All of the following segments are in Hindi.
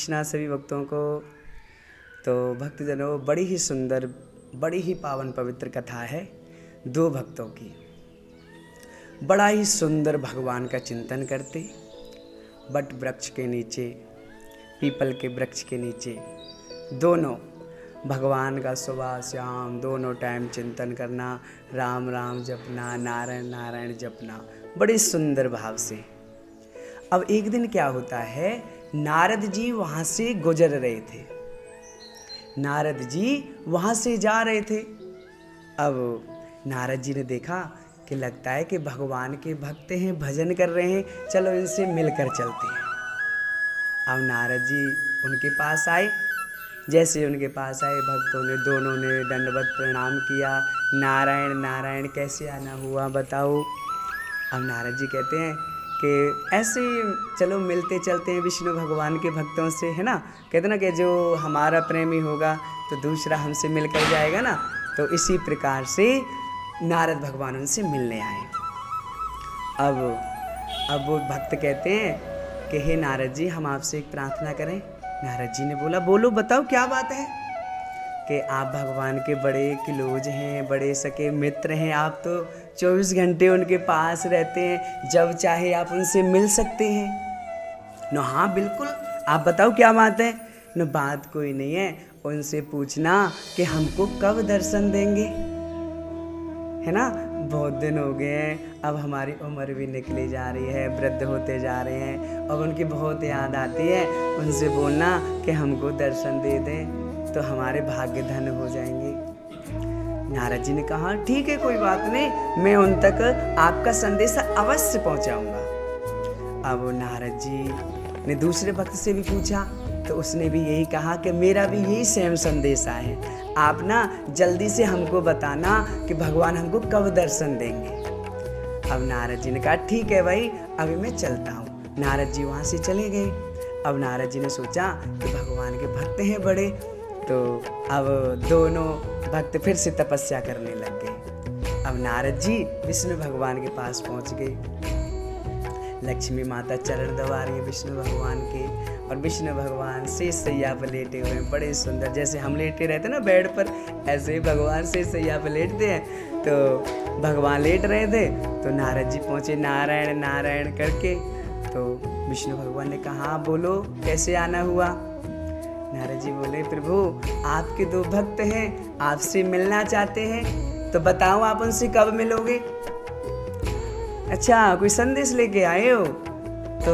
कृष्णा सभी भक्तों को। तो भक्तजनों, बड़ी ही सुंदर, बड़ी ही पावन पवित्र कथा है दो भक्तों की। बड़ा ही सुंदर भगवान का चिंतन करते बट वृक्ष के नीचे, पीपल के वृक्ष के नीचे दोनों भगवान का सुबह शाम दोनों टाइम चिंतन करना, राम राम जपना, नारायण नारायण जपना, बड़े सुंदर भाव से। अब एक दिन क्या होता है, नारद जी वहाँ से गुजर रहे थे। नारद जी वहाँ से जा रहे थे। अब नारद जी ने देखा कि लगता है कि भगवान के भक्त हैं, भजन कर रहे हैं, चलो इनसे मिलकर चलते हैं। अब नारद जी उनके पास आए। जैसे उनके पास आए, भक्तों ने दोनों ने दंडवत प्रणाम किया, नारायण नारायण कैसे आना हुआ बताओ। अब नारद जी कहते हैं कि ऐसे चलो मिलते चलते हैं विष्णु भगवान के भक्तों से, है ना। कहते ना कि जो हमारा प्रेमी होगा तो दूसरा हमसे मिलकर जाएगा ना। तो इसी प्रकार से नारद भगवान उनसे मिलने आए। अब वो भक्त कहते हैं कि हे नारद जी, हम आपसे एक प्रार्थना करें। नारद जी ने बोला, बोलो बताओ क्या बात है। कि आप भगवान के बड़े क्लोज हैं, बड़े सके मित्र हैं, आप तो 24 घंटे उनके पास रहते हैं, जब चाहे आप उनसे मिल सकते हैं। न हाँ बिल्कुल, आप बताओ क्या बात है। न बात कोई नहीं है, उनसे पूछना कि हमको कब दर्शन देंगे, है ना। बहुत दिन हो गए हैं, अब हमारी उम्र भी निकली जा रही है, वृद्ध होते जा रहे हैं, अब उनकी बहुत याद आती है। उनसे बोलना कि हमको दर्शन दे दें तो हमारे भाग्य धन हो जाएंगे। नारद जी ने कहा ठीक है, कोई बात नहीं, मैं उन तक आपका संदेश अवश्य पहुंचाऊंगा। अब नारद जी ने दूसरे भक्त से भी पूछा तो उसने भी यही कहा कि मेरा भी यही सेम संदेश है, आप ना जल्दी से हमको बताना कि भगवान हमको कब दर्शन देंगे। अब नारद जी ने कहा ठीक है भाई, अभी मैं चलता हूँ। नारद जी वहाँ से चले गए। अब नारद जी ने सोचा कि भगवान के भक्त हैं बड़े, तो अब दोनों भक्त फिर से तपस्या करने लग गए। अब नारद जी विष्णु भगवान के पास पहुँच गए। लक्ष्मी माता चरण दबा रही है विष्णु भगवान के, और विष्णु भगवान शेष सैया पर लेटे हुए हैं, बड़े सुंदर। जैसे हम लेटे रहते ना बेड पर, ऐसे ही भगवान शेष सैया पर लेटते हैं। तो भगवान लेट रहे थे तो नारद जी पहुँचे नारायण नारायण करके। तो विष्णु भगवान ने कहा बोलो कैसे आना हुआ। नारद जी बोले प्रभु, आपके दो भक्त हैं, आपसे मिलना चाहते हैं, तो बताओ आप उनसे कब मिलोगे। अच्छा, कोई संदेश लेके आए हो तो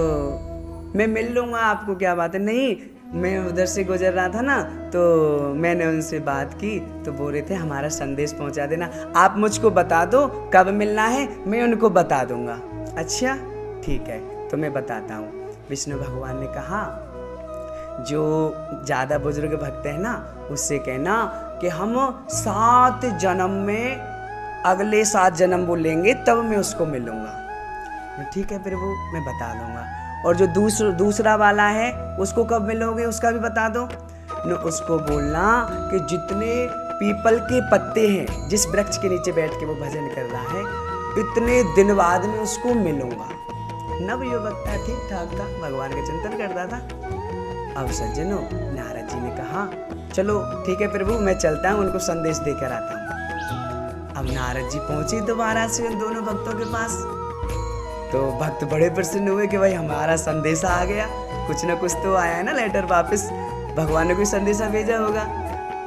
मैं मिल लूँगा आपको, क्या बात है। नहीं, मैं उधर से गुजर रहा था ना, तो मैंने उनसे बात की तो बोल रहे थे हमारा संदेश पहुंचा देना, आप मुझको बता दो कब मिलना है, मैं उनको बता दूंगा। अच्छा ठीक है, तो मैं बताता हूँ। विष्णु भगवान ने कहा जो ज़्यादा बुजुर्ग भक्त है ना, उससे कहना कि हम 7 जन्म में, अगले 7 जन्म वो लेंगे तब मैं उसको मिलूँगा। ठीक है प्रभु, मैं बता दूंगा। और जो दूसरा वाला है उसको कब मिलोगे, उसका भी बता दो न। उसको बोलना कि जितने पीपल के पत्ते हैं, जिस वृक्ष के नीचे बैठ के वो भजन कर रहा है, इतने दिन बाद में उसको मिलूंगा। नवयुवक था, ठीक ठाक था, भगवान का चिंतन करता था। अब सज्जनों, नारद जी ने कहा चलो ठीक है प्रभु, मैं चलता हूँ, उनको संदेश देकर आता हूँ। अब नारद जी पहुंचे दोबारा से उन दोनों भक्तों के पास। तो भक्त बड़े प्रसन्न हुए कि भाई हमारा संदेशा आ गया, कुछ ना कुछ तो आया है ना लेटर वापस, भगवान ने कोई संदेशा भेजा होगा।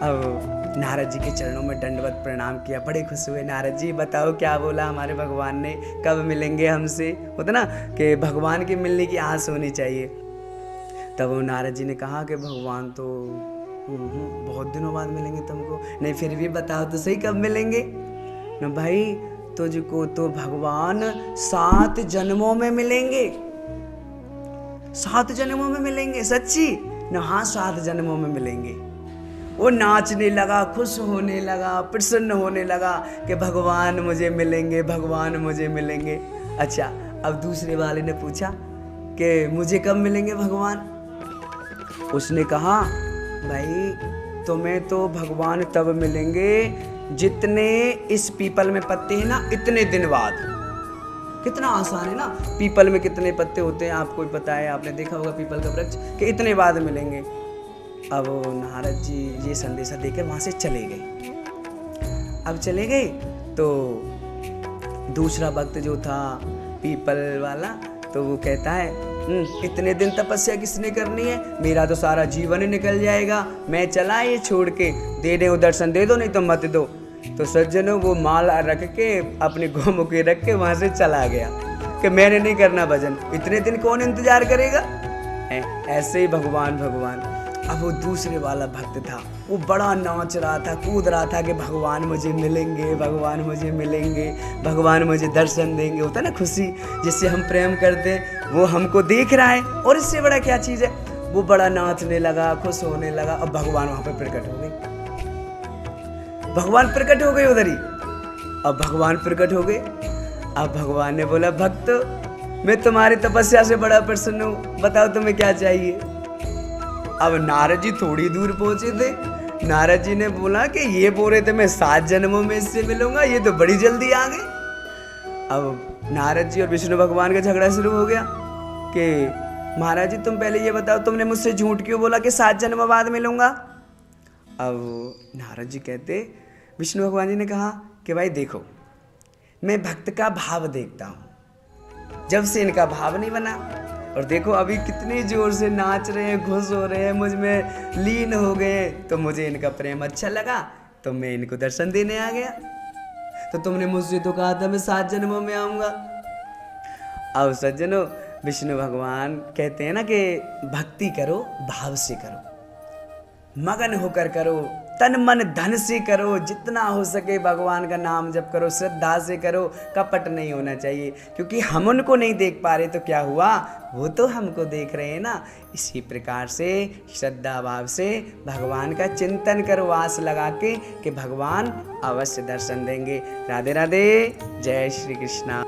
अब नारद जी के चरणों में दंडवत प्रणाम किया, बड़े खुश हुए। नारद जी बताओ क्या बोला हमारे भगवान ने, कब मिलेंगे हमसे। होता ना कि भगवान के मिलने की आस होनी चाहिए। तब वो नारद जी ने कहा कि भगवान तो बहुत दिनों बाद मिलेंगे तुमको। नहीं फिर भी बताओ तो सही कब मिलेंगे। न भाई, तुझको तो भगवान 7 जन्मों में मिलेंगे, 7 जन्मों में मिलेंगे। सच्ची न? हाँ, 7 जन्मों में मिलेंगे। वो नाचने लगा, खुश होने लगा, प्रसन्न होने लगा कि भगवान मुझे मिलेंगे, भगवान मुझे मिलेंगे। अच्छा, अब दूसरे वाले ने पूछा कि मुझे कब मिलेंगे भगवान। उसने कहा भाई तुम्हें तो भगवान तब मिलेंगे जितने इस पीपल में पत्ते हैं ना, इतने दिन बाद। कितना आसान है ना। पीपल में कितने पत्ते होते हैं आपको भी पता है, आपने देखा होगा पीपल का वृक्ष कि इतने बाद मिलेंगे। अब नारद जी ये संदेशा देकर वहाँ से चले गए। अब चले गए तो दूसरा भक्त जो था पीपल वाला, तो वो कहता है इतने दिन तपस्या किसने करनी है, मेरा तो सारा जीवन ही निकल जाएगा, मैं चला ये छोड़ के, दे दे दर्शन दे दो नहीं तो मत दो। तो सज्जनों वो माला रख के अपने गोमुखी रख के वहाँ से चला गया कि मैंने नहीं करना भजन, इतने दिन कौन इंतजार करेगा। ऐसे ही भगवान अब वो दूसरे वाला भक्त था, वो बड़ा नाच रहा था, कूद रहा था कि भगवान मुझे मिलेंगे, भगवान मुझे मिलेंगे, भगवान मुझे दर्शन देंगे। होता है ना खुशी जिससे हम प्रेम करते हैं, वो हमको देख रहा है और इससे बड़ा क्या चीज़ है। वो बड़ा नाचने लगा, खुश होने लगा। अब भगवान वहाँ पर प्रकट हो गए, भगवान प्रकट हो गए उधर ही। अब भगवान प्रकट हो गए। अब भगवान ने बोला भक्त मैं तुम्हारी तपस्या से बड़ा प्रसन्न हूँ, बताओ तुम्हें क्या चाहिए। अब नारद जी थोड़ी दूर पहुंचे थे। नारद जी ने बोला कि ये बोल रहे थे मैं 7 जन्मों में इससे मिलूंगा, ये तो बड़ी जल्दी आ गए। अब नारद जी और विष्णु भगवान का झगड़ा शुरू हो गया कि महाराज जी तुम पहले ये बताओ तुमने मुझसे झूठ क्यों बोला कि 7 जन्म बाद मिलूंगा। अब नारद जी कहते, विष्णु भगवान जी ने कहा कि भाई देखो मैं भक्त का भाव देखता हूँ, जब से इनका भाव नहीं बना, और देखो अभी कितनी जोर से नाच रहे हैं, खुश हो रहे हैं, मुझ में लीन हो गए, तो मुझे इनका प्रेम अच्छा लगा तो मैं इनको दर्शन देने आ गया। तो तुमने मुझसे तो कहा था मैं 7 जन्मों में आऊँगा। अब सज्जनों विष्णु भगवान कहते हैं ना कि भक्ति करो, भाव से करो, मगन होकर करो, तन मन धन से करो, जितना हो सके भगवान का नाम जप करो, श्रद्धा से करो, कपट नहीं होना चाहिए। क्योंकि हम उनको नहीं देख पा रहे तो क्या हुआ, वो तो हमको देख रहे हैं ना। इसी प्रकार से श्रद्धा भाव से भगवान का चिंतन करो, आस लगा के कि भगवान अवश्य दर्शन देंगे। राधे राधे, जय श्री कृष्णा।